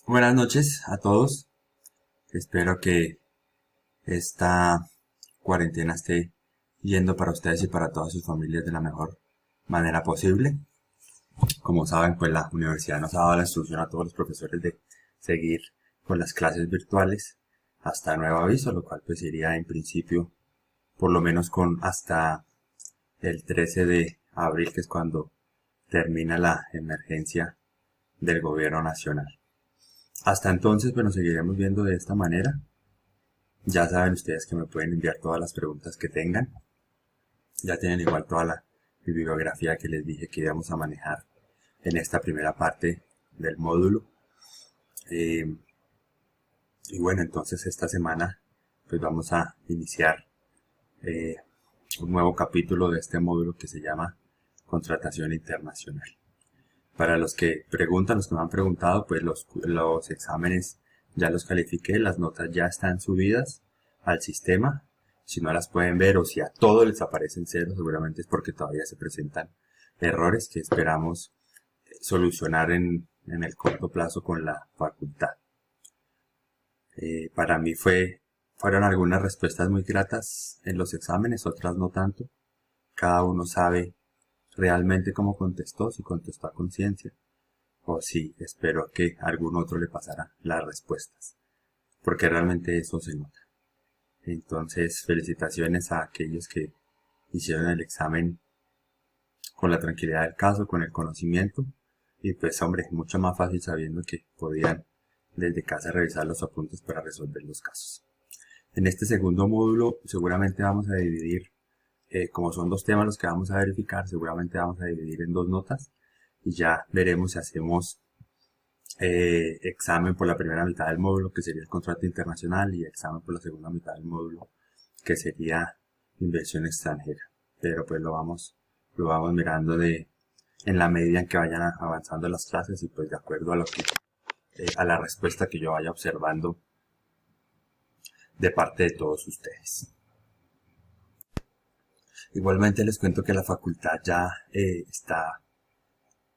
Buenas noches a todos. Espero que esta cuarentena esté yendo para ustedes y para todas sus familias de la mejor manera posible. Como saben, pues la universidad nos ha dado la instrucción a todos los profesores de seguir con las clases virtuales hasta nuevo aviso, lo cual pues iría en principio por lo menos con hasta el 13 de abril, que es cuando termina la emergencia del gobierno nacional. Hasta entonces, pues nos seguiremos viendo de esta manera. Ya saben ustedes que me pueden enviar todas las preguntas que tengan. Ya tienen igual toda la bibliografía que les dije que íbamos a manejar en esta primera parte del módulo. Eh, y bueno, entonces esta semana pues vamos a iniciar eh, un nuevo capítulo de este módulo que se llama Contratación Internacional. Para los que preguntan, los que me han preguntado, pues los exámenes ya los califiqué, las notas ya están subidas al sistema. Si no las pueden ver o si a todos les aparecen cero, seguramente es porque todavía se presentan errores que esperamos solucionar en el corto plazo con la facultad. Para mí fueron algunas respuestas muy gratas en los exámenes, otras no tanto. Cada uno sabe realmente cómo contestó, si contestó a conciencia o si espero que a algún otro le pasara las respuestas, porque realmente eso se nota. Entonces, felicitaciones a aquellos que hicieron el examen con la tranquilidad del caso, con el conocimiento, y pues hombre, mucho más fácil sabiendo que podían desde casa revisar los apuntes para resolver los casos. En este segundo módulo seguramente vamos a dividir, como son dos temas los que vamos a verificar, seguramente vamos a dividir en dos notas y ya veremos si hacemos examen por la primera mitad del módulo, que sería el contrato internacional, y examen por la segunda mitad del módulo, que sería inversión extranjera. Pero pues lo vamos mirando en la medida en que vayan avanzando las clases y pues de acuerdo a a la respuesta que yo vaya observando de parte de todos ustedes. Igualmente les cuento que la facultad ya está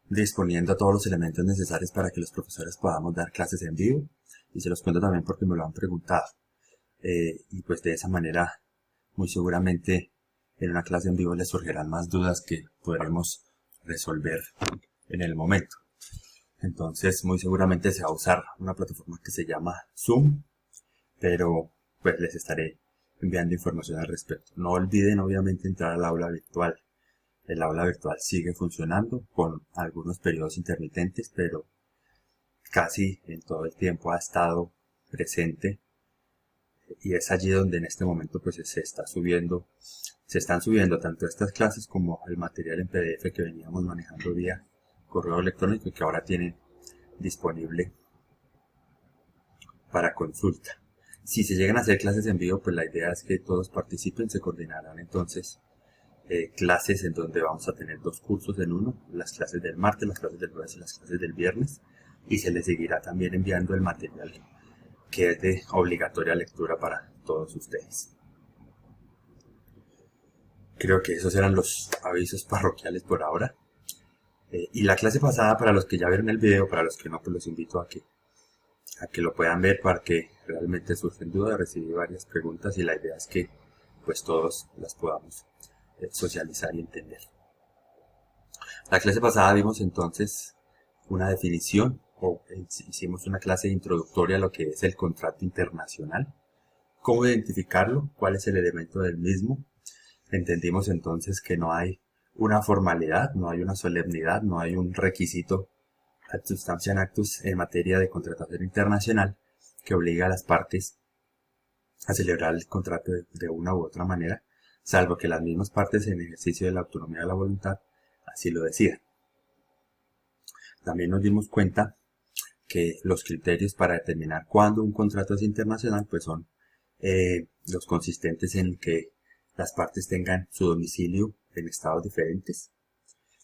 disponiendo todos los elementos necesarios para que los profesores podamos dar clases en vivo, y se los cuento también porque me lo han preguntado. Y pues de esa manera muy seguramente en una clase en vivo les surgirán más dudas que podremos resolver en el momento. Entonces muy seguramente se va a usar una plataforma que se llama Zoom, pero pues les estaré enviando información al respecto. No olviden obviamente entrar al aula virtual. El aula virtual sigue funcionando con algunos periodos intermitentes, pero casi en todo el tiempo ha estado presente, y es allí donde en este momento pues se están subiendo tanto estas clases como el material en PDF que veníamos manejando vía correo electrónico y que ahora tienen disponible para consulta. Si se llegan a hacer clases en vivo, pues la idea es que todos participen, se coordinarán entonces clases en donde vamos a tener dos cursos en uno, las clases del martes, las clases del jueves y las clases del viernes, y se les seguirá también enviando el material que es de obligatoria lectura para todos ustedes. Creo que esos eran los avisos parroquiales por ahora. Y la clase pasada, para los que ya vieron el video, para los que no, pues los invito a que lo puedan ver para que realmente surgen dudas. Recibí varias preguntas y la idea es que pues todos las podamos socializar y entender. La clase pasada vimos entonces una definición, o hicimos una clase introductoria a lo que es el contrato internacional, cómo identificarlo, cuál es el elemento del mismo. Entendimos entonces que no hay una formalidad, no hay una solemnidad, no hay un requisito ad substantiam actus en materia de contratación internacional que obliga a las partes a celebrar el contrato de una u otra manera, salvo que las mismas partes en ejercicio de la autonomía de la voluntad así lo decidan. También nos dimos cuenta que los criterios para determinar cuándo un contrato es internacional pues son los consistentes en que las partes tengan su domicilio en estados diferentes,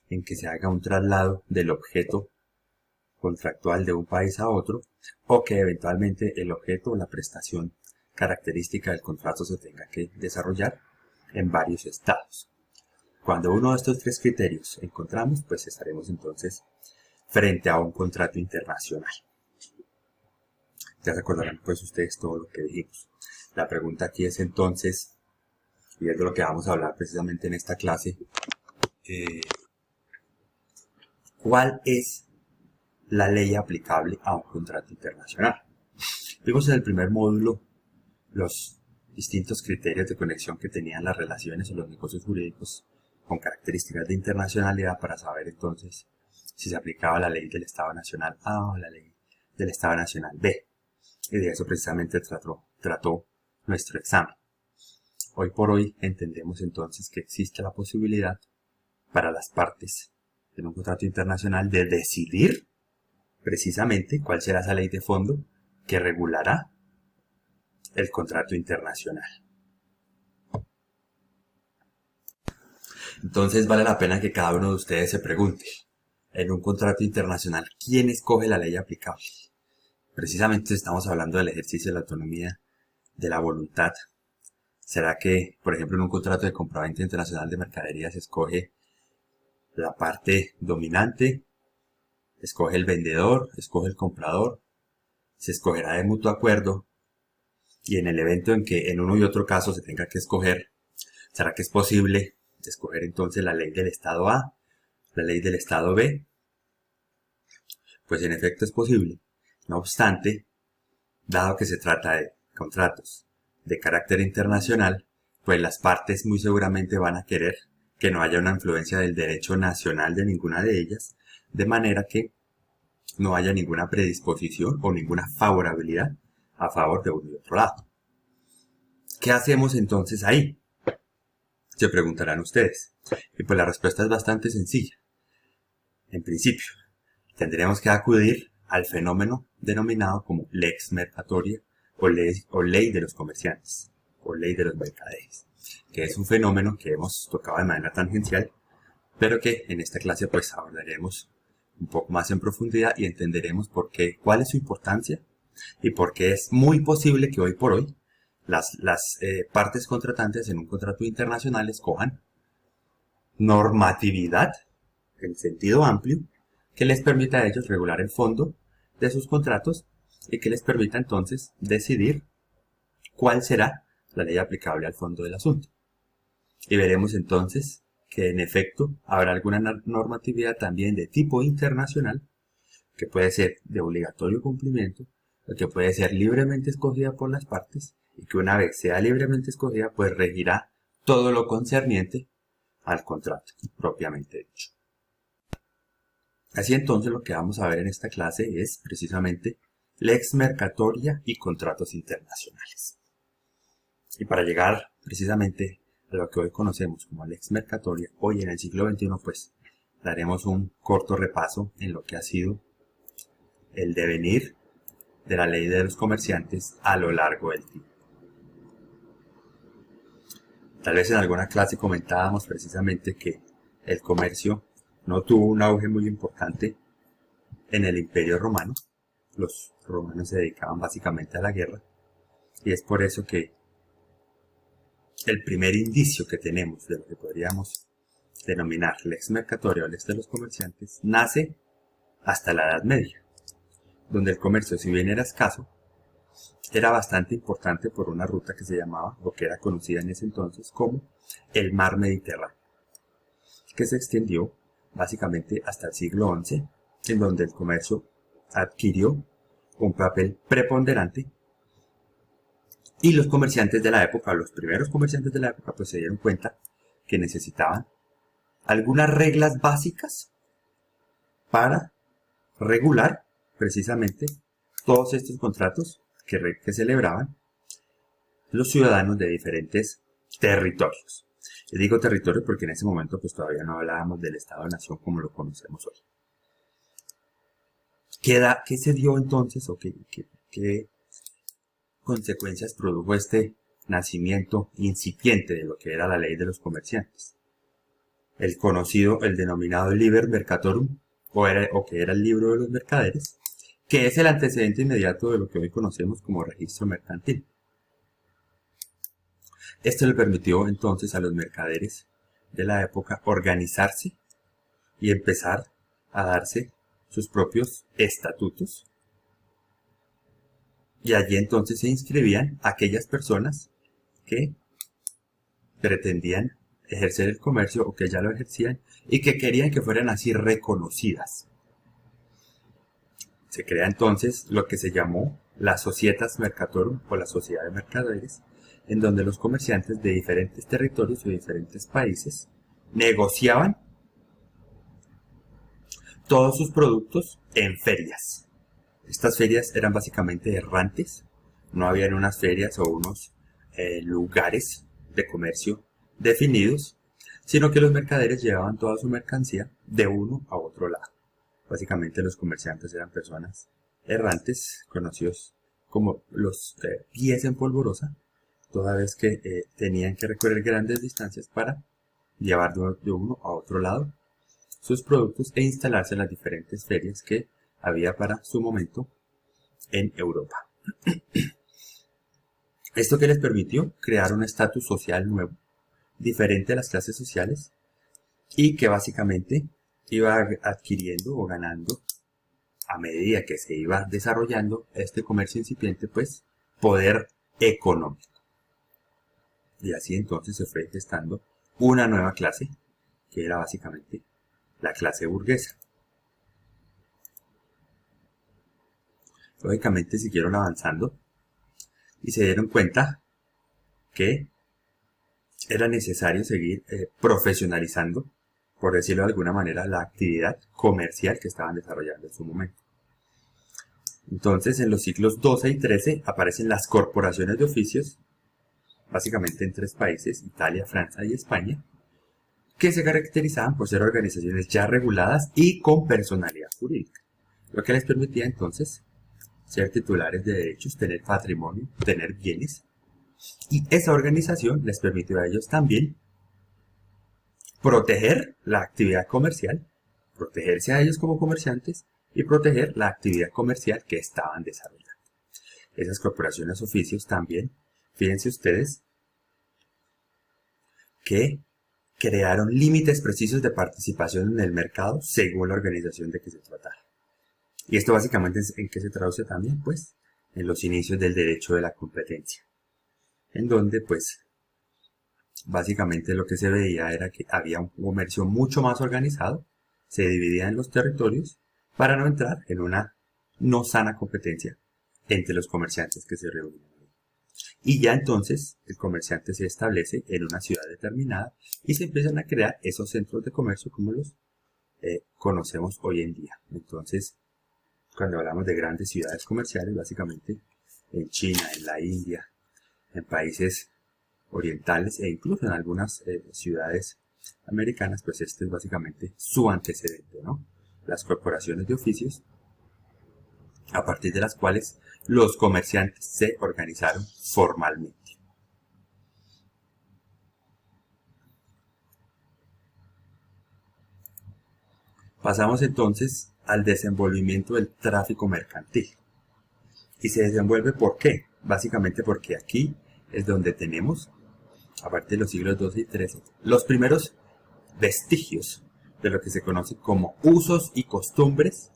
en que se haga un traslado del objeto contractual de un país a otro, o que eventualmente el objeto o la prestación característica del contrato se tenga que desarrollar en varios estados. Cuando uno de estos tres criterios encontramos, pues estaremos entonces frente a un contrato internacional. Ya recordarán pues ustedes todo lo que dijimos. La pregunta aquí es entonces, y es de lo que vamos a hablar precisamente en esta clase, ¿cuál es la ley aplicable a un contrato internacional? Vimos en el primer módulo los distintos criterios de conexión que tenían las relaciones o los negocios jurídicos con características de internacionalidad para saber entonces si se aplicaba la ley del Estado Nacional A o la ley del Estado Nacional B. Y de eso precisamente trató nuestro examen. Hoy por hoy entendemos entonces que existe la posibilidad para las partes en un contrato internacional de decidir precisamente cuál será esa ley de fondo que regulará el contrato internacional. Entonces vale la pena que cada uno de ustedes se pregunte, en un contrato internacional, ¿quién escoge la ley aplicable? Precisamente estamos hablando del ejercicio de la autonomía de la voluntad. ¿Será que, por ejemplo, en un contrato de compraventa internacional de mercaderías se escoge la parte dominante, escoge el vendedor, escoge el comprador, se escogerá de mutuo acuerdo, y en el evento en que en uno y otro caso se tenga que escoger, ¿será que es posible escoger entonces la ley del Estado A, la ley del Estado B? Pues en efecto es posible. No obstante, dado que se trata de contratos de carácter internacional, pues las partes muy seguramente van a querer que no haya una influencia del derecho nacional de ninguna de ellas, de manera que no haya ninguna predisposición o ninguna favorabilidad a favor de uno y otro lado. ¿Qué hacemos entonces ahí? Se preguntarán ustedes. Y pues la respuesta es bastante sencilla. En principio, tendremos que acudir al fenómeno denominado como lex mercatoria o ley de los comerciantes o ley de los mercaderes, que es un fenómeno que hemos tocado de manera tangencial, pero que en esta clase pues abordaremos un poco más en profundidad y entenderemos por qué, cuál es su importancia y por qué es muy posible que hoy por hoy las partes contratantes en un contrato internacional escojan normatividad en sentido amplio que les permita a ellos regular el fondo de sus contratos y que les permita entonces decidir cuál será la ley aplicable al fondo del asunto. Y veremos entonces que en efecto habrá alguna normatividad también de tipo internacional que puede ser de obligatorio cumplimiento o que puede ser libremente escogida por las partes y que una vez sea libremente escogida pues regirá todo lo concerniente al contrato propiamente dicho. Así entonces lo que vamos a ver en esta clase es precisamente lex mercatoria y contratos internacionales. Y para llegar precisamente a lo que hoy conocemos como lex mercatoria, hoy en el siglo XXI pues daremos un corto repaso en lo que ha sido el devenir de la ley de los comerciantes a lo largo del tiempo. Tal vez en alguna clase comentábamos precisamente que el comercio no tuvo un auge muy importante en el Imperio Romano. Los romanos se dedicaban básicamente a la guerra y es por eso que el primer indicio que tenemos de lo que podríamos denominar lex mercatoria o lex de los comerciantes nace hasta la Edad Media, donde el comercio, si bien era escaso, era bastante importante por una ruta que se llamaba, o que era conocida en ese entonces como el Mar Mediterráneo, que se extendió básicamente hasta el siglo XI, en donde el comercio adquirió un papel preponderante y los comerciantes de la época, los primeros comerciantes de la época, pues se dieron cuenta que necesitaban algunas reglas básicas para regular precisamente todos estos contratos que celebraban los ciudadanos de diferentes territorios. Les digo territorio porque en ese momento pues todavía no hablábamos del Estado-Nación como lo conocemos hoy. ¿Qué se dio entonces o qué consecuencias produjo este nacimiento incipiente de lo que era la ley de los comerciantes? El conocido, el denominado Liber Mercatorum, o que era el libro de los mercaderes, que es el antecedente inmediato de lo que hoy conocemos como registro mercantil. Esto le permitió entonces a los mercaderes de la época organizarse y empezar a darse sus propios estatutos Y allí entonces se inscribían aquellas personas que pretendían ejercer el comercio o que ya lo ejercían y que querían que fueran así reconocidas. Se crea entonces lo que se llamó la Societas Mercatorum o la Sociedad de Mercaderes, en donde los comerciantes de diferentes territorios o diferentes países negociaban todos sus productos en ferias. Estas ferias eran básicamente errantes, no habían unas ferias o unos lugares de comercio definidos, sino que los mercaderes llevaban toda su mercancía de uno a otro lado. Básicamente los comerciantes eran personas errantes, conocidos como los pies en polvorosa, toda vez que tenían que recorrer grandes distancias para llevar de uno a otro lado sus productos e instalarse en las diferentes ferias que había para su momento en Europa. Esto que les permitió crear un estatus social nuevo, diferente a las clases sociales, y que básicamente iba adquiriendo o ganando a medida que se iba desarrollando este comercio incipiente, pues poder económico. Y así entonces se fue gestando una nueva clase, que era básicamente la clase burguesa. Lógicamente siguieron avanzando y se dieron cuenta que era necesario seguir profesionalizando, por decirlo de alguna manera, la actividad comercial que estaban desarrollando en su momento. Entonces, en los siglos XII y XIII aparecen las corporaciones de oficios, básicamente en 3 países, Italia, Francia y España, que se caracterizaban por ser organizaciones ya reguladas y con personalidad jurídica, lo que les permitía entonces ser titulares de derechos, tener patrimonio, tener bienes, y esa organización les permitió a ellos también proteger la actividad comercial, protegerse a ellos como comerciantes y proteger la actividad comercial que estaban desarrollando. Esas corporaciones oficios también, fíjense ustedes, que crearon límites precisos de participación en el mercado según la organización de que se tratara. Y esto básicamente en qué se traduce también, pues, en los inicios del derecho de la competencia, en donde, pues, básicamente lo que se veía era que había un comercio mucho más organizado, se dividía en los territorios para no entrar en una no sana competencia entre los comerciantes que se reunían. Y ya entonces el comerciante se establece en una ciudad determinada y se empiezan a crear esos centros de comercio como los conocemos hoy en día. Entonces, cuando hablamos de grandes ciudades comerciales, básicamente en China, en la India, en países orientales e incluso en algunas ciudades americanas, pues este es básicamente su antecedente, ¿no? Las corporaciones de oficios, a partir de las cuales los comerciantes se organizaron formalmente. Pasamos entonces al desenvolvimiento del tráfico mercantil. Y se desenvuelve ¿por qué? Básicamente porque aquí es donde tenemos, a partir de los siglos XII y XIII, los primeros vestigios de lo que se conoce como usos y costumbres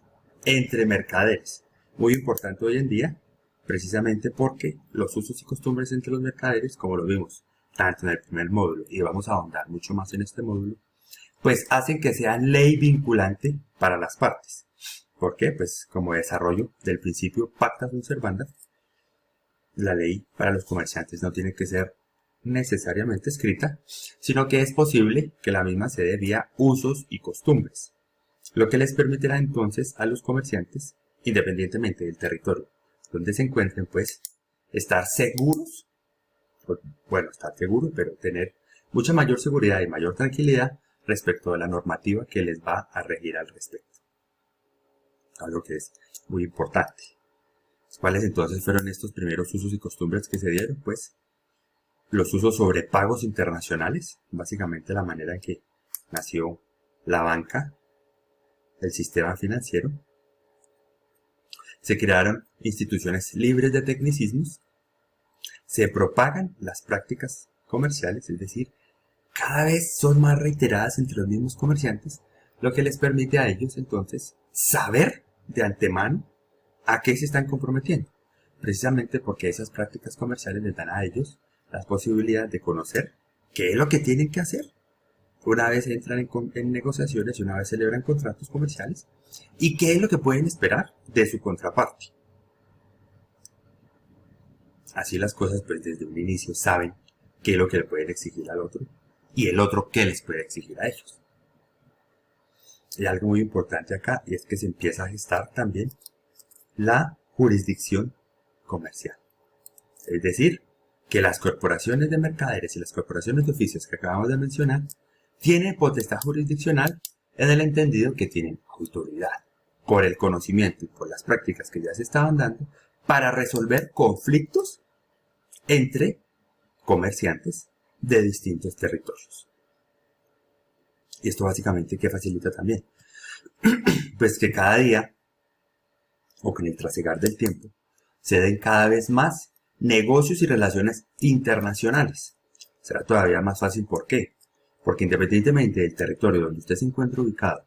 entre mercaderes. Muy importante hoy en día, precisamente porque los usos y costumbres entre los mercaderes, como lo vimos tanto en el primer módulo y vamos a ahondar mucho más en este módulo, pues hacen que sean ley vinculante para las partes. ¿Por qué? Pues como desarrollo del principio pacta sunt servanda, la ley para los comerciantes no tiene que ser necesariamente escrita, sino que es posible que la misma se dé vía usos y costumbres, lo que les permitirá entonces a los comerciantes, independientemente del territorio donde se encuentren, pues estar seguros, bueno, estar seguros, pero tener mucha mayor seguridad y mayor tranquilidad respecto a la normativa que les va a regir al respecto. Algo que es muy importante. ¿Cuáles entonces fueron estos primeros usos y costumbres que se dieron? Pues los usos sobre pagos internacionales, básicamente la manera en que nació la banca, el sistema financiero. Se crearon instituciones libres de tecnicismos, se propagan las prácticas comerciales, es decir, cada vez son más reiteradas entre los mismos comerciantes, lo que les permite a ellos entonces saber de antemano a qué se están comprometiendo. precisamente porque esas prácticas comerciales les dan a ellos la posibilidad de conocer qué es lo que tienen que hacer una vez entran en negociaciones y una vez celebran contratos comerciales, y qué es lo que pueden esperar de su contraparte. Así las cosas, pues desde un inicio saben qué es lo que le pueden exigir al otro y el otro qué les puede exigir a ellos. Y algo muy importante acá, y es que se empieza a gestar también la jurisdicción comercial. Es decir, que las corporaciones de mercaderes y las corporaciones de oficios que acabamos de mencionar tienen potestad jurisdiccional en el entendido que tienen autoridad por el conocimiento y por las prácticas que ya se estaban dando para resolver conflictos entre comerciantes de distintos territorios. Y esto básicamente ¿qué facilita también? Pues que cada día, o con el trasegar del tiempo, se den cada vez más negocios y relaciones internacionales. Será todavía más fácil, ¿por qué? Porque independientemente del territorio donde usted se encuentre ubicado,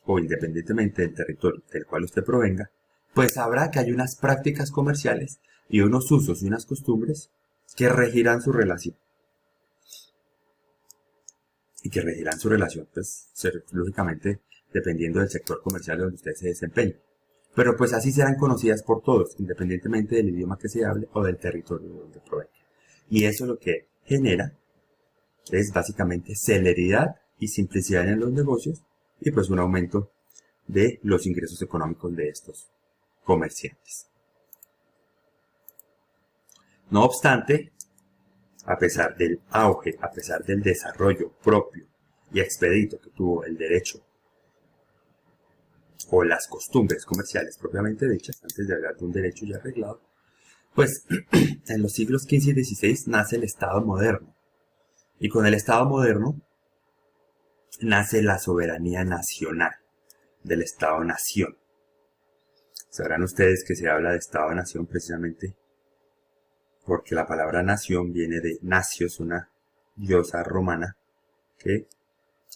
o independientemente del territorio del cual usted provenga, pues sabrá que hay unas prácticas comerciales y unos usos y unas costumbres que regirán su relación. Y que regirán su relación, pues, lógicamente, dependiendo del sector comercial donde usted se desempeñe. Pero pues así serán conocidas por todos, independientemente del idioma que se hable o del territorio de donde provenga. Y eso lo que genera es básicamente celeridad y simplicidad en los negocios y pues un aumento de los ingresos económicos de estos comerciantes. No obstante, a pesar del auge, a pesar del desarrollo propio y expedito que tuvo el derecho o las costumbres comerciales propiamente dichas, antes de hablar de un derecho ya arreglado, pues en los siglos XV y XVI nace el Estado moderno. Y con el Estado moderno nace la soberanía nacional del Estado-nación. Sabrán ustedes que se habla de Estado-nación precisamente porque la palabra nación viene de Nacios, una diosa romana que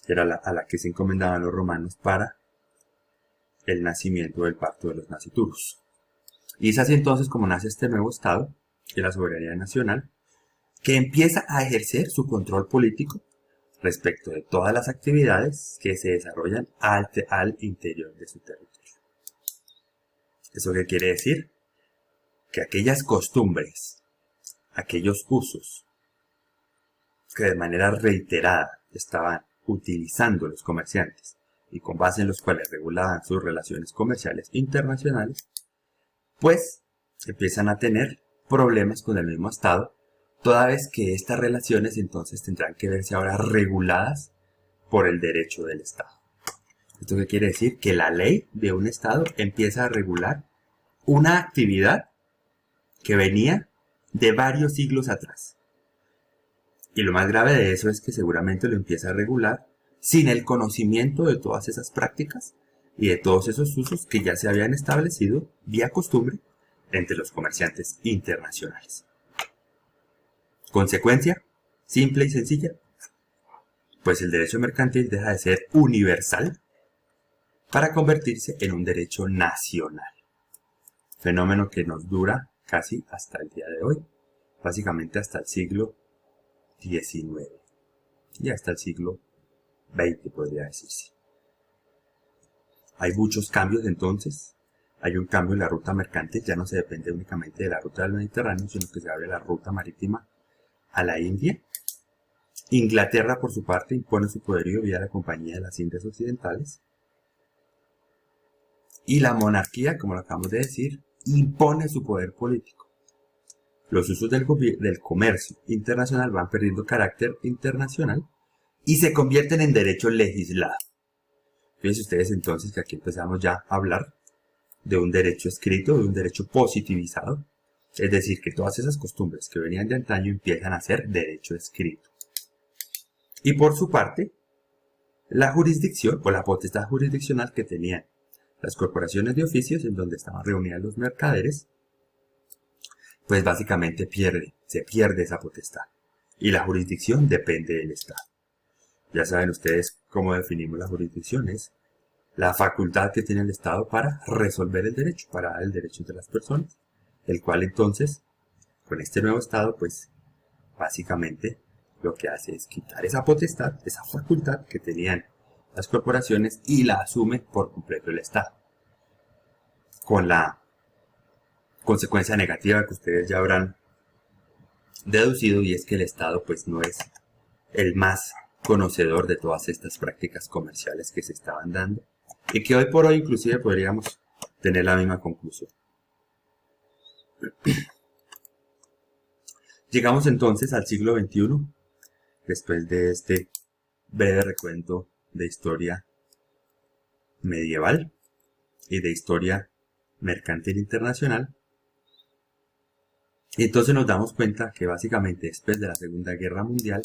era a la que se encomendaban los romanos para el nacimiento del pacto de los naciturus. Y es así entonces como nace este nuevo Estado, que es la soberanía nacional, que empieza a ejercer su control político respecto de todas las actividades que se desarrollan al interior de su territorio. ¿Eso qué quiere decir? Que aquellas costumbres, aquellos usos que de manera reiterada estaban utilizando los comerciantes y con base en los cuales regulaban sus relaciones comerciales internacionales, pues empiezan a tener problemas con el mismo Estado, toda vez que estas relaciones entonces tendrán que verse ahora reguladas por el derecho del Estado. ¿Esto qué quiere decir? Que la ley de un Estado empieza a regular una actividad que venía de varios siglos atrás. Y lo más grave de eso es que seguramente lo empieza a regular sin el conocimiento de todas esas prácticas y de todos esos usos que ya se habían establecido vía costumbre entre los comerciantes internacionales. Consecuencia, simple y sencilla, pues el derecho mercantil deja de ser universal para convertirse en un derecho nacional. Fenómeno que nos dura casi hasta el día de hoy, básicamente hasta el siglo XIX y hasta el siglo XX podría decirse. Hay muchos cambios entonces. Hay un cambio en la ruta mercantil, ya no se depende únicamente de la ruta del Mediterráneo, sino que se abre la ruta marítima a la India. Inglaterra, por su parte, impone su poderío vía la Compañía de las Indias Occidentales. Y la monarquía, como lo acabamos de decir, impone su poder político. Los usos del comercio internacional van perdiendo carácter internacional y se convierten en derecho legislado. Fíjense ustedes entonces que aquí empezamos ya a hablar de un derecho escrito, de un derecho positivizado, es decir, que todas esas costumbres que venían de antaño empiezan a ser derecho escrito. Y por su parte, la jurisdicción o la potestad jurisdiccional que tenían las corporaciones de oficios en donde estaban reunidas los mercaderes, pues básicamente se pierde esa potestad. Y la jurisdicción depende del Estado. Ya saben ustedes cómo definimos la jurisdicción, es la facultad que tiene el Estado para resolver el derecho, para dar el derecho entre las personas, el cual entonces, con este nuevo Estado, pues básicamente lo que hace es quitar esa potestad, esa facultad que tenían las corporaciones y la asume por completo el Estado. Con la consecuencia negativa que ustedes ya habrán deducido, y es que el Estado pues no es el más conocedor de todas estas prácticas comerciales que se estaban dando y que hoy por hoy inclusive podríamos tener la misma conclusión. Llegamos entonces al siglo XXI, después de este breve recuento de historia medieval y de historia mercantil internacional. Y entonces nos damos cuenta que básicamente después de la Segunda Guerra Mundial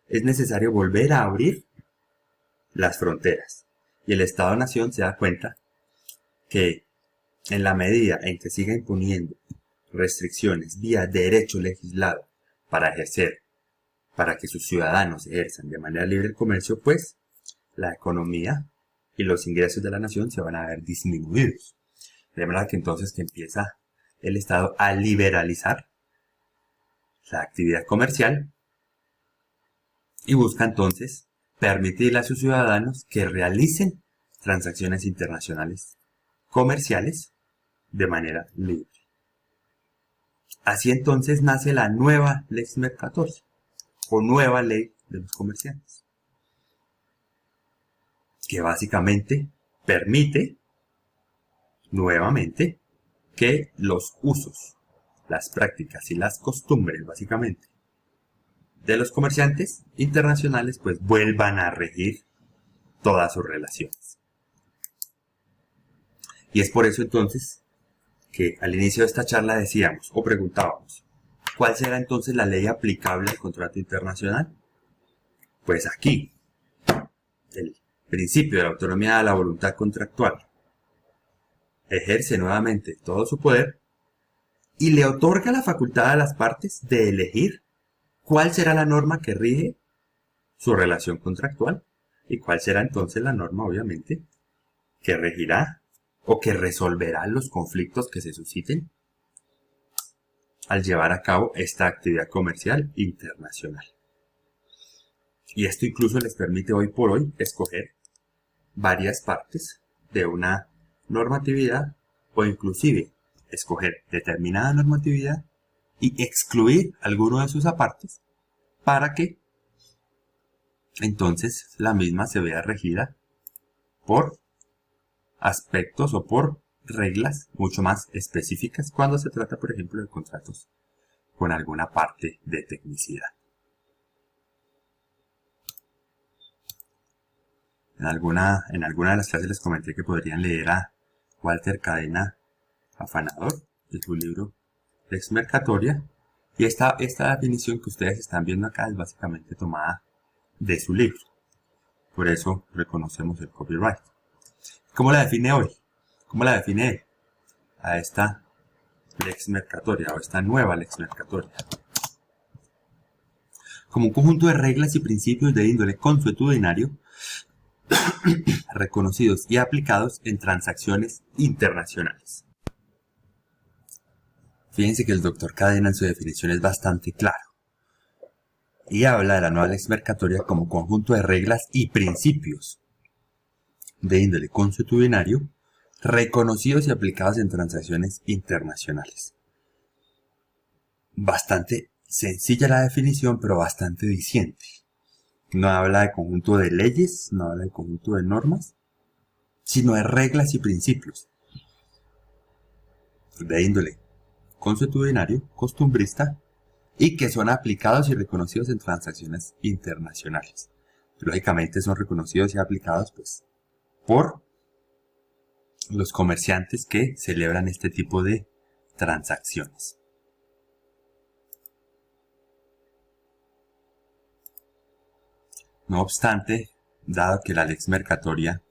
es necesario volver a abrir las fronteras. Y el Estado-Nación se da cuenta que en la medida en que siga imponiendo restricciones vía derecho legislado para que sus ciudadanos ejerzan de manera libre el comercio, pues la economía y los ingresos de la nación se van a ver disminuidos. De manera que entonces que empieza el Estado a liberalizar la actividad comercial y busca entonces permitirle a sus ciudadanos que realicen transacciones internacionales comerciales de manera libre. Así entonces nace la nueva Lex Mercatoria, o nueva ley de los comerciantes, que básicamente permite nuevamente que los usos, las prácticas y las costumbres básicamente de los comerciantes internacionales pues vuelvan a regir todas sus relaciones. Y es por eso entonces que al inicio de esta charla decíamos o preguntábamos, ¿cuál será entonces la ley aplicable al contrato internacional? Pues aquí, el principio de la autonomía de la voluntad contractual ejerce nuevamente todo su poder y le otorga la facultad a las partes de elegir cuál será la norma que rige su relación contractual y cuál será entonces la norma, obviamente, que regirá o que resolverá los conflictos que se susciten al llevar a cabo esta actividad comercial internacional. Y esto incluso les permite hoy por hoy escoger varias partes de una normatividad o inclusive escoger determinada normatividad y excluir alguno de sus apartes para que entonces la misma se vea regida por aspectos o por reglas mucho más específicas cuando se trata, por ejemplo, de contratos con alguna parte de tecnicidad. En alguna de las clases les comenté que podrían leer a Walter Cadena Afanador de su libro Lex Mercatoria, y esta definición que ustedes están viendo acá es básicamente tomada de su libro. Por eso reconocemos el copyright. ¿Cómo la define hoy? ¿Cómo la define él? A esta Lex Mercatoria o esta nueva Lex Mercatoria. Como un conjunto de reglas y principios de índole consuetudinario reconocidos y aplicados en transacciones internacionales. Fíjense que el doctor Cadena en su definición es bastante claro y habla de la nueva Lex Mercatoria como conjunto de reglas y principios de índole consuetudinario reconocidos y aplicados en transacciones internacionales. Bastante sencilla la definición, pero bastante diciente. No habla de conjunto de leyes, no habla de conjunto de normas, sino de reglas y principios de índole consuetudinario, costumbrista, y que son aplicados y reconocidos en transacciones internacionales. Lógicamente son reconocidos y aplicados pues por los comerciantes que celebran este tipo de transacciones. No obstante, dado que la Lex Mercatoria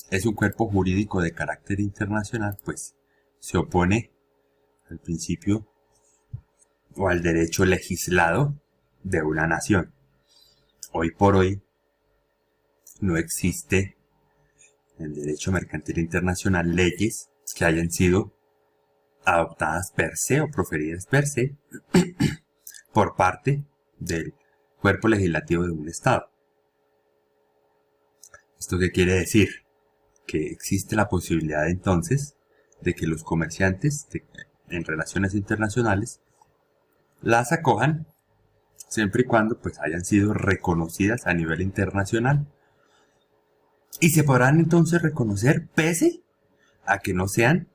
es un cuerpo jurídico de carácter internacional, pues se opone al principio o al derecho legislado de una nación. Hoy por hoy no existe en el derecho mercantil internacional leyes que hayan sido adoptadas per se o proferidas per se por parte del cuerpo legislativo de un Estado. ¿Esto qué quiere decir? Que existe la posibilidad entonces de que los comerciantes en relaciones internacionales las acojan siempre y cuando pues hayan sido reconocidas a nivel internacional y se podrán entonces reconocer pese a que no sean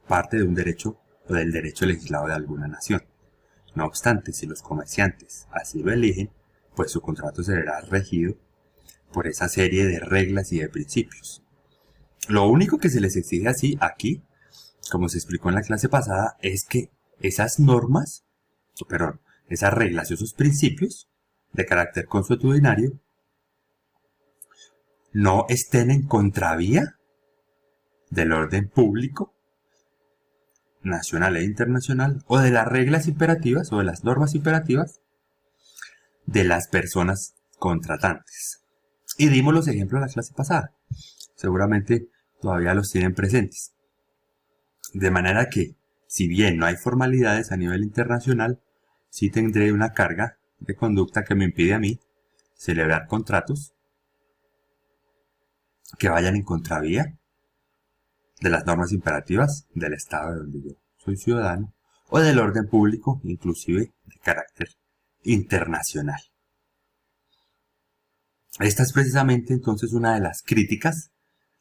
parte de un derecho o del derecho legislado de alguna nación. No obstante, si los comerciantes así lo eligen, pues su contrato se verá regido por esa serie de reglas y de principios. Lo único que se les exige así aquí, como se explicó en la clase pasada, es que esas esas reglas y esos principios de carácter consuetudinario no estén en contravía del orden público, nacional e internacional, o de las reglas imperativas o de las normas imperativas de las personas contratantes. Y dimos los ejemplos en la clase pasada. Seguramente todavía los tienen presentes. De manera que, si bien no hay formalidades a nivel internacional, sí tendré una carga de conducta que me impide a mí celebrar contratos que vayan en contravía de las normas imperativas del Estado de donde yo soy ciudadano o del orden público, inclusive de carácter internacional. Esta es precisamente entonces una de las críticas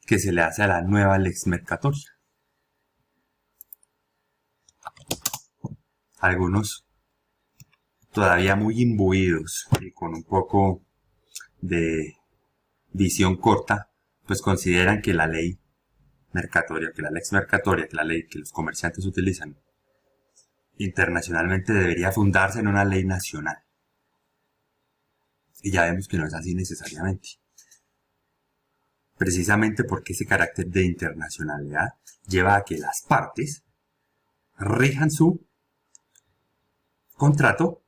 que se le hace a la nueva Lex Mercatoria. Algunos todavía muy imbuidos y con un poco de visión corta, pues consideran que la ley mercatoria, que la Lex Mercatoria, que la ley que los comerciantes utilizan internacionalmente debería fundarse en una ley nacional. Y ya vemos que no es así necesariamente. Precisamente porque ese carácter de internacionalidad lleva a que las partes rijan su contrato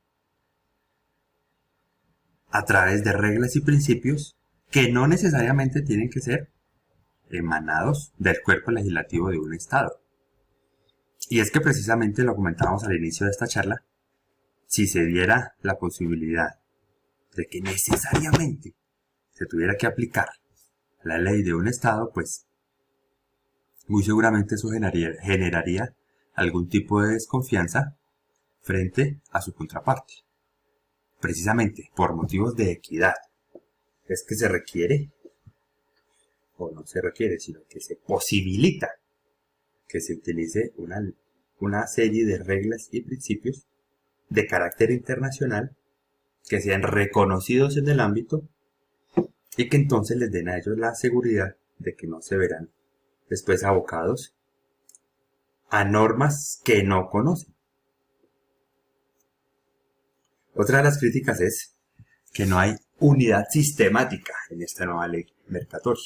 a través de reglas y principios que no necesariamente tienen que ser emanados del cuerpo legislativo de un Estado. Y es que precisamente lo comentábamos al inicio de esta charla, si se diera la posibilidad de que necesariamente se tuviera que aplicar la ley de un Estado, pues muy seguramente eso generaría algún tipo de desconfianza frente a su contraparte. Precisamente por motivos de equidad es que se requiere, o no se requiere, sino que se posibilita que se utilice una serie de reglas y principios de carácter internacional que sean reconocidos en el ámbito y que entonces les den a ellos la seguridad de que no se verán después abocados a normas que no conocen. Otra de las críticas es que no hay unidad sistemática en esta nueva ley mercatoria,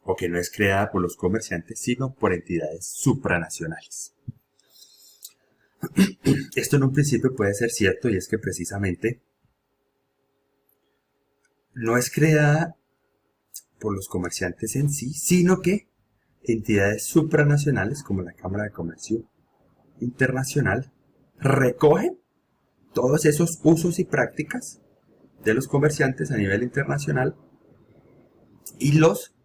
o que no es creada por los comerciantes, sino por entidades supranacionales. Esto en un principio puede ser cierto, y es que precisamente no es creada por los comerciantes en sí, sino que entidades supranacionales como la Cámara de Comercio Internacional recogen todos esos usos y prácticas de los comerciantes a nivel internacional y los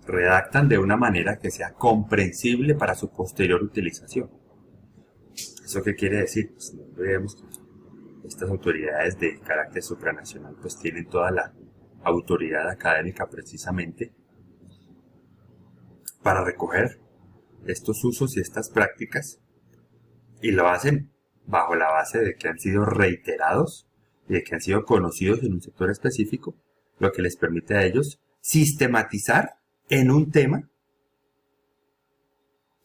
redactan de una manera que sea comprensible para su posterior utilización. ¿Eso qué quiere decir? Pues vemos que estas autoridades de carácter supranacional pues tienen toda la autoridad académica precisamente para recoger estos usos y estas prácticas, y lo hacen bajo la base de que han sido reiterados y de que han sido conocidos en un sector específico, lo que les permite a ellos sistematizar en un tema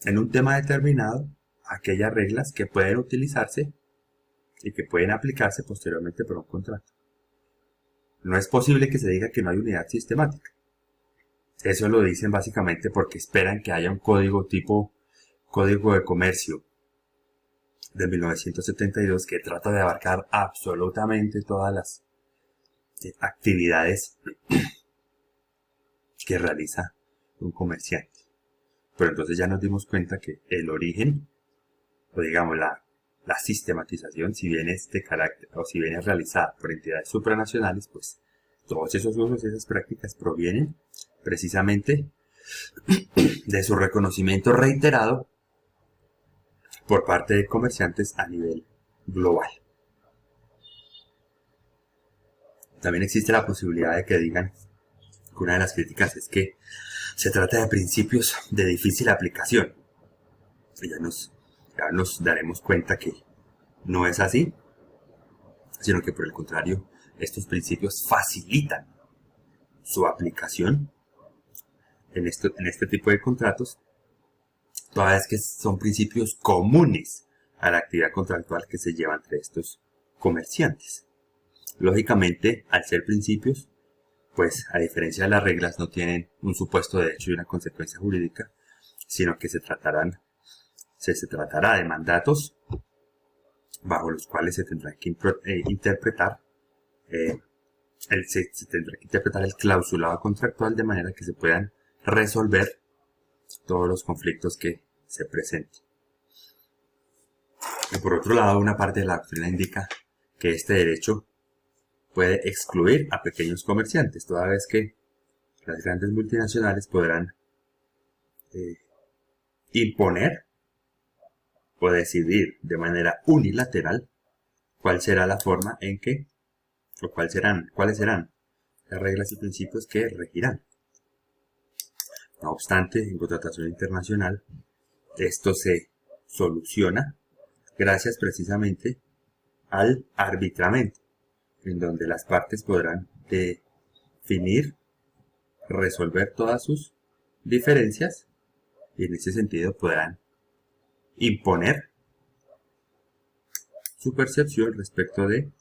determinado aquellas reglas que pueden utilizarse y que pueden aplicarse posteriormente por un contrato. No es posible que se diga que no hay unidad sistemática. Eso lo dicen básicamente porque esperan que haya un código tipo Código de Comercio de 1972 que trata de abarcar absolutamente todas las actividades que realiza un comerciante. Pero entonces ya nos dimos cuenta que el origen, o digamos la sistematización, si bien es de carácter, o si bien es realizada por entidades supranacionales, pues todos esos usos y esas prácticas provienen precisamente de su reconocimiento reiterado por parte de comerciantes a nivel global. También existe la posibilidad de que digan que una de las críticas es que se trata de principios de difícil aplicación. Y ya nos daremos cuenta que no es así, sino que por el contrario, estos principios facilitan su aplicación en este tipo de contratos, toda vez que son principios comunes a la actividad contractual que se lleva entre estos comerciantes. Lógicamente, al ser principios, pues a diferencia de las reglas no tienen un supuesto derecho y una consecuencia jurídica, sino que se tratará de mandatos bajo los cuales se tendrá que interpretar se tendrá que interpretar el clausulado contractual de manera que se puedan resolver todos los conflictos que se presenten. Y por otro lado, una parte de la doctrina indica que este derecho puede excluir a pequeños comerciantes, toda vez que las grandes multinacionales podrán imponer o decidir de manera unilateral cuál será la forma en que, o cuáles serán las reglas y principios que regirán. No obstante, en contratación internacional, esto se soluciona gracias precisamente al arbitramiento, en donde las partes podrán definir, resolver todas sus diferencias y en ese sentido podrán imponer su percepción respecto de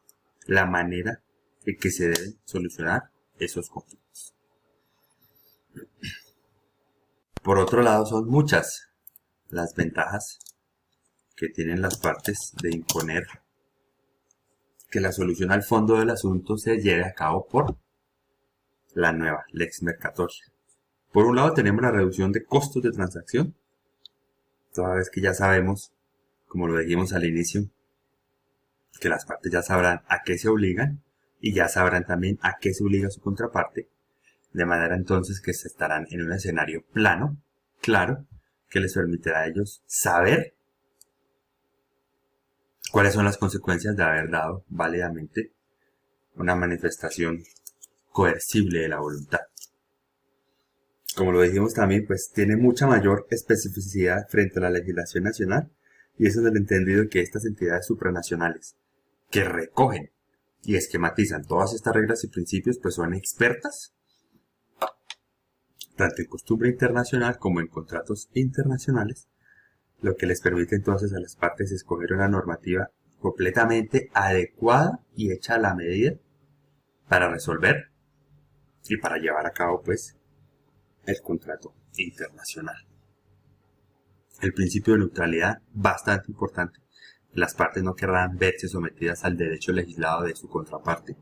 la manera en que se deben solucionar esos conflictos. Por otro lado, son muchas las ventajas que tienen las partes de imponer que la solución al fondo del asunto se lleve a cabo por la nueva Lex Mercatoria. Por un lado tenemos la reducción de costos de transacción, toda vez que ya sabemos, como lo dijimos al inicio, que las partes ya sabrán a qué se obligan y ya sabrán también a qué se obliga su contraparte, de manera entonces que se estarán en un escenario plano, claro, que les permitirá a ellos saber cuáles son las consecuencias de haber dado válidamente una manifestación coercible de la voluntad. Como lo dijimos también, pues tiene mucha mayor especificidad frente a la legislación nacional y eso es el entendido que estas entidades supranacionales que recogen y esquematizan todas estas reglas y principios pues son expertas tanto en costumbre internacional como en contratos internacionales, lo que les permite entonces a las partes escoger una normativa completamente adecuada y hecha a la medida para resolver y para llevar a cabo pues el contrato internacional. El principio de neutralidad, bastante importante. Las partes no querrán verse sometidas al derecho legislado de su contraparte,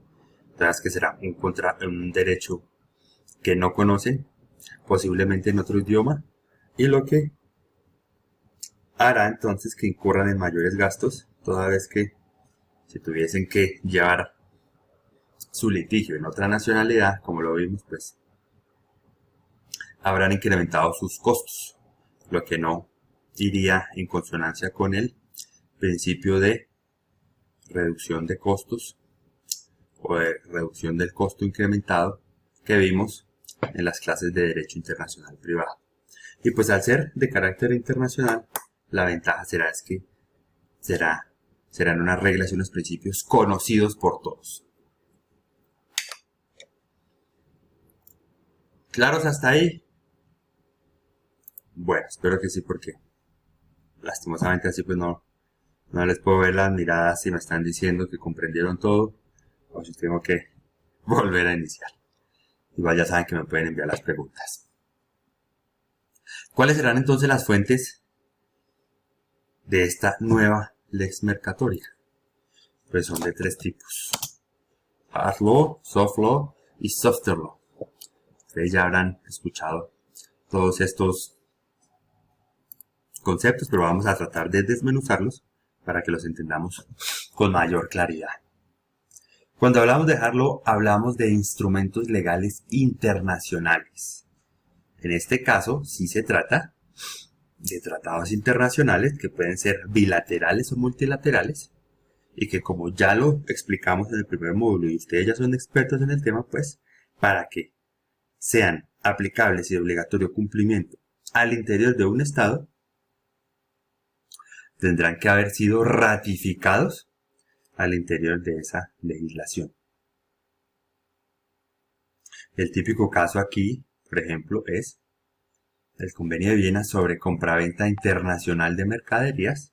tras que será un derecho que no conocen, posiblemente en otro idioma, y lo que hará entonces que incurran en mayores gastos, toda vez que si tuviesen que llevar su litigio en otra nacionalidad, como lo vimos, pues habrán incrementado sus costos, lo que no iría en consonancia con el principio de reducción de costos o de reducción del costo incrementado que vimos en las clases de Derecho Internacional Privado. Y pues al ser de carácter internacional, la ventaja será es que serán unas reglas y unos principios conocidos por todos. ¿Claros hasta ahí? Bueno, espero que sí, porque lastimosamente así pues no les puedo ver las miradas si me están diciendo que comprendieron todo o si tengo que volver a iniciar. Igual ya saben que me pueden enviar las preguntas. ¿Cuáles serán entonces las fuentes de esta nueva Lex Mercatoria? Pues son de tres tipos: Hard Law, Soft Law y Softer Law. Ustedes ya habrán escuchado todos estos conceptos, pero vamos a tratar de desmenuzarlos para que los entendamos con mayor claridad. Cuando hablamos de HARLAW, hablamos de instrumentos legales internacionales. En este caso, sí se trata de tratados internacionales que pueden ser bilaterales o multilaterales y que, como ya lo explicamos en el primer módulo y ustedes ya son expertos en el tema, pues para que sean aplicables y de obligatorio cumplimiento al interior de un Estado, tendrán que haber sido ratificados al interior de esa legislación. El típico caso aquí, por ejemplo, es el Convenio de Viena sobre compraventa internacional de mercaderías,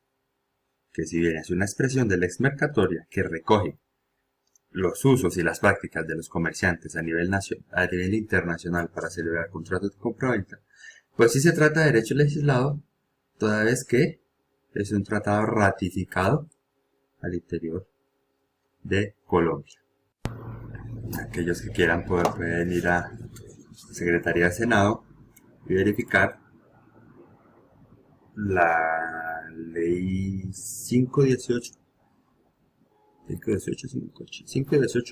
que si bien es una expresión de lex mercatoria que recoge los usos y las prácticas de los comerciantes a nivel internacional para celebrar contratos de compraventa, pues sí se trata de derecho legislado, toda vez que es un tratado ratificado al interior de Colombia. Aquellos que quieran pueden ir a la Secretaría de Senado y verificar la ley 518 de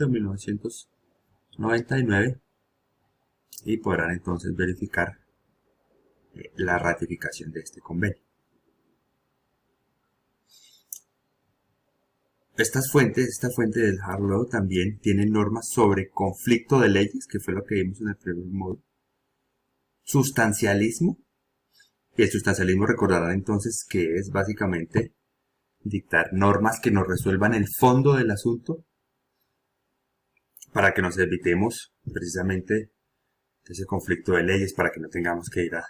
1999 y podrán entonces verificar la ratificación de este convenio. Esta fuente del HARLAW también tiene normas sobre conflicto de leyes, que fue lo que vimos en el primer módulo. Sustancialismo. Y el sustancialismo recordarán entonces que es básicamente dictar normas que nos resuelvan el fondo del asunto para que nos evitemos precisamente ese conflicto de leyes, para que no tengamos que ir a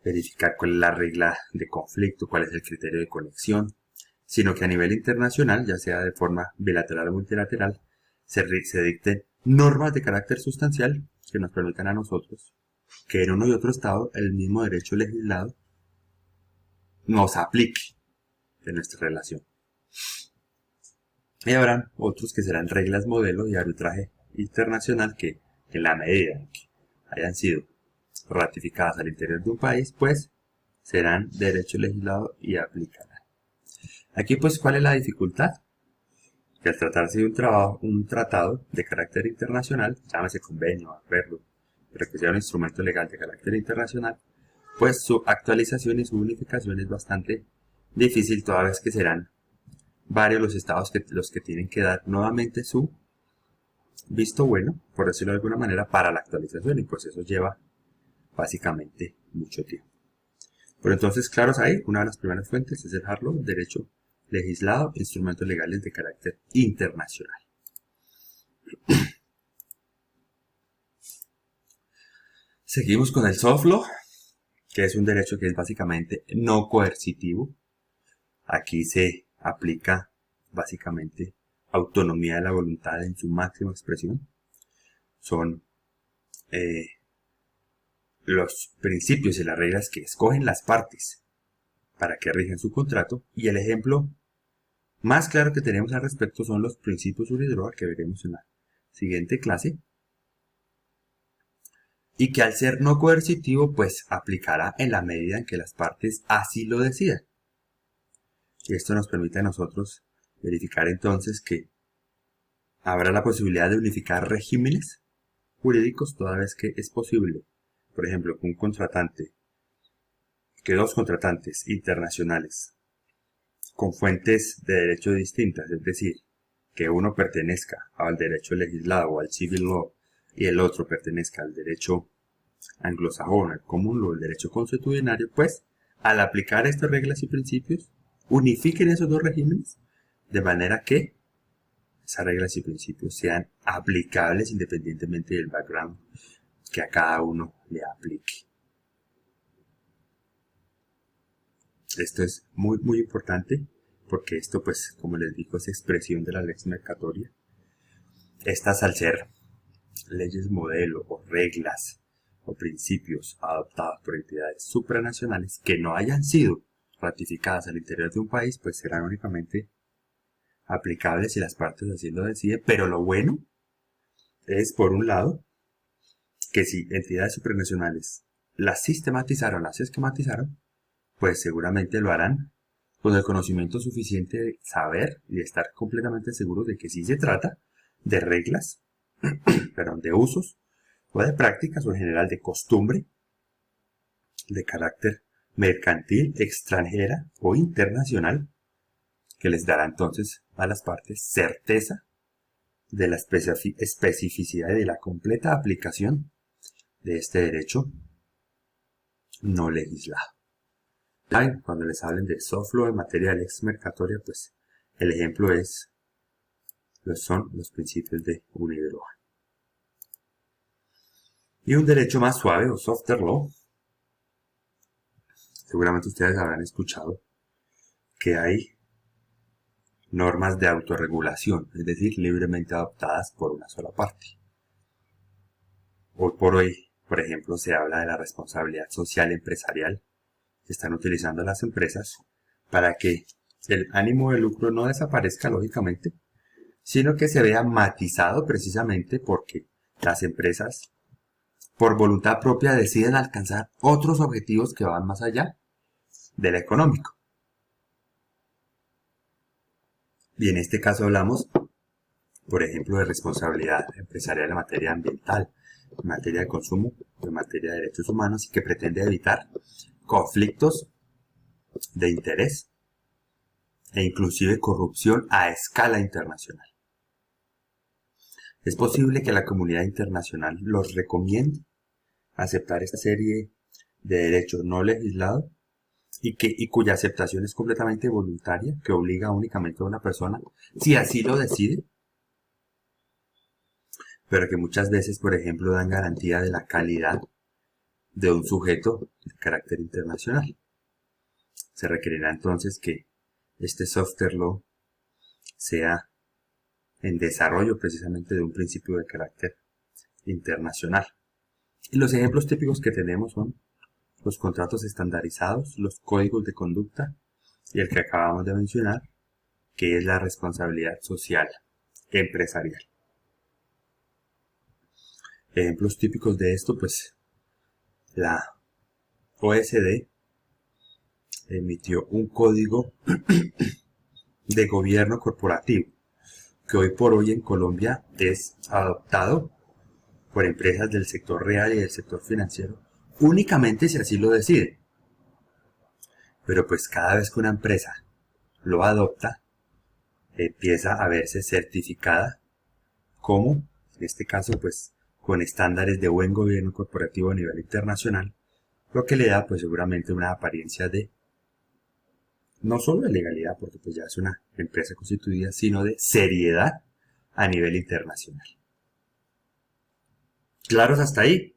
verificar cuál es la regla de conflicto, cuál es el criterio de conexión, sino que a nivel internacional, ya sea de forma bilateral o multilateral, se dicten normas de carácter sustancial que nos permitan a nosotros que en uno y otro estado el mismo derecho legislado nos aplique en nuestra relación. Y habrán otros que serán reglas modelo y arbitraje internacional que, en la medida en que hayan sido ratificadas al interior de un país, pues serán derecho legislado y aplicarán. Aquí pues, ¿cuál es la dificultad? Que al tratarse de un tratado de carácter internacional, llámese convenio, acuerdo, pero que sea un instrumento legal de carácter internacional, pues su actualización y su unificación es bastante difícil, toda vez que serán varios los estados los que tienen que dar nuevamente su visto bueno, por decirlo de alguna manera, para la actualización, y pues eso lleva básicamente mucho tiempo. Pero entonces, claros ahí, una de las primeras fuentes es el HARLAW, derecho legislado, instrumentos legales de carácter internacional. Seguimos con el soft law, que es un derecho que es básicamente no coercitivo. Aquí se aplica básicamente autonomía de la voluntad en su máxima expresión. Son los principios y las reglas que escogen las partes para que rigen su contrato, y el ejemplo más claro que tenemos al respecto son los principios Unidroit, que veremos en la siguiente clase, y que al ser no coercitivo pues aplicará en la medida en que las partes así lo decidan. Y esto nos permite a nosotros verificar entonces que habrá la posibilidad de unificar regímenes jurídicos toda vez que es posible. Por ejemplo, que dos contratantes internacionales con fuentes de derecho distintas, es decir, que uno pertenezca al derecho legislado o al civil law y el otro pertenezca al derecho anglosajón, al common law, el derecho consuetudinario, pues al aplicar estas reglas y principios, unifiquen esos dos regímenes de manera que esas reglas y principios sean aplicables independientemente del background que a cada uno le aplique. Esto es muy muy importante porque esto, pues, como les digo, es expresión de la lex mercatoria. Estas, al ser leyes modelo o reglas o principios adoptados por entidades supranacionales que no hayan sido ratificadas al interior de un país, pues serán únicamente aplicables si las partes así lo deciden. Pero lo bueno es, por un lado, que si entidades supranacionales las sistematizaron, las esquematizaron, pues seguramente lo harán con el conocimiento suficiente de saber y de estar completamente seguros de que sí se trata de reglas, perdón, de usos o de prácticas o en general de costumbre de carácter mercantil, extranjera o internacional, que les dará entonces a las partes certeza de la especificidad y de la completa aplicación de este derecho no legislado. ¿Saben? Cuando les hablen de soft law en materia de lex mercatoria, pues el ejemplo son los principios de Universal. Y un derecho más suave o softer law, seguramente ustedes habrán escuchado que hay normas de autorregulación, es decir, libremente adoptadas por una sola parte. Hoy por hoy, por ejemplo, se habla de la responsabilidad social empresarial que están utilizando las empresas para que el ánimo de lucro no desaparezca lógicamente, sino que se vea matizado precisamente porque las empresas por voluntad propia deciden alcanzar otros objetivos que van más allá del económico. Y en este caso hablamos, por ejemplo, de responsabilidad empresarial en materia ambiental, en materia de consumo, en materia de derechos humanos y que pretende evitar conflictos de interés e inclusive corrupción a escala internacional. Es posible que la comunidad internacional los recomiende aceptar esta serie de derechos no legislados y cuya aceptación es completamente voluntaria, que obliga únicamente a una persona, si así lo decide, pero que muchas veces, por ejemplo, dan garantía de la calidad de un sujeto de carácter internacional. Se requerirá entonces que este software law sea en desarrollo precisamente de un principio de carácter internacional. Y los ejemplos típicos que tenemos son los contratos estandarizados, los códigos de conducta y el que acabamos de mencionar, que es la responsabilidad social empresarial. Ejemplos típicos de esto, pues la OSD emitió un código de gobierno corporativo que hoy por hoy en Colombia es adoptado por empresas del sector real y del sector financiero únicamente si así lo decide. Pero pues cada vez que una empresa lo adopta, empieza a verse certificada como, en este caso, pues con estándares de buen gobierno corporativo a nivel internacional, lo que le da pues seguramente una apariencia de no solo de legalidad, porque pues ya es una empresa constituida, sino de seriedad a nivel internacional. ¿Claros hasta ahí?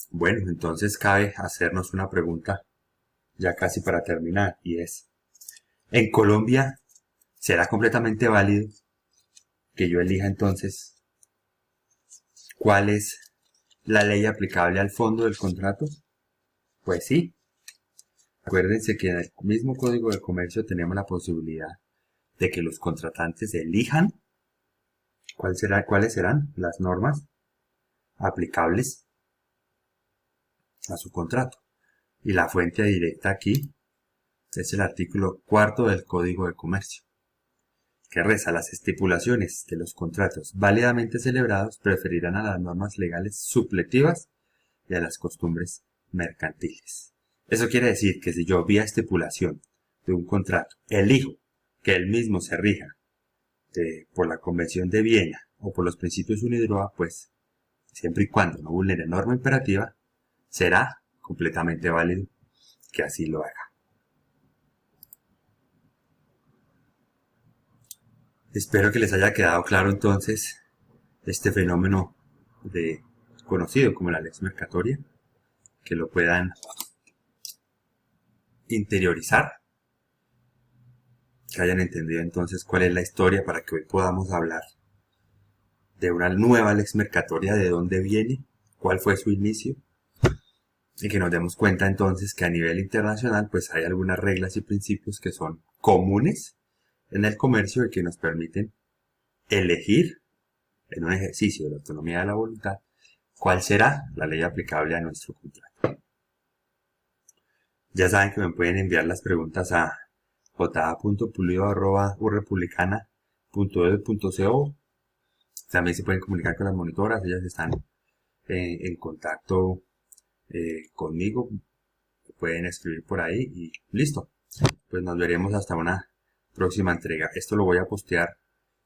Bueno, entonces cabe hacernos una pregunta ya casi para terminar, y es, ¿en Colombia será completamente válido que yo elija entonces cuál es la ley aplicable al fondo del contrato? Pues sí. Acuérdense que en el mismo Código de Comercio tenemos la posibilidad de que los contratantes elijan cuáles serán las normas aplicables a su contrato. Y la fuente directa aquí es el artículo 4 del Código de Comercio, que reza: las estipulaciones de los contratos válidamente celebrados preferirán a las normas legales supletivas y a las costumbres mercantiles. Eso quiere decir que si yo vía estipulación de un contrato elijo que él mismo se rija por la Convención de Viena o por los principios UNIDROIT, pues siempre y cuando no vulnere norma imperativa, será completamente válido que así lo haga. Espero que les haya quedado claro entonces este fenómeno conocido como la lex mercatoria, que lo puedan interiorizar, que hayan entendido entonces cuál es la historia para que hoy podamos hablar de una nueva lex mercatoria, de dónde viene, cuál fue su inicio, y que nos demos cuenta entonces que a nivel internacional pues hay algunas reglas y principios que son comunes en el comercio y que nos permiten elegir en un ejercicio de la autonomía de la voluntad cuál será la ley aplicable a nuestro contrato. Ya saben que me pueden enviar las preguntas a ja.pulido@urepublicana.edu.co. También se pueden comunicar con las monitoras, ellas están en contacto conmigo, pueden escribir por ahí y listo. Pues nos veremos hasta una próxima entrega. Esto lo voy a postear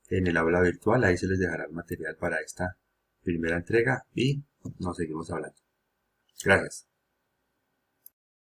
en el aula virtual, ahí se les dejará el material para esta primera entrega y nos seguimos hablando. Gracias.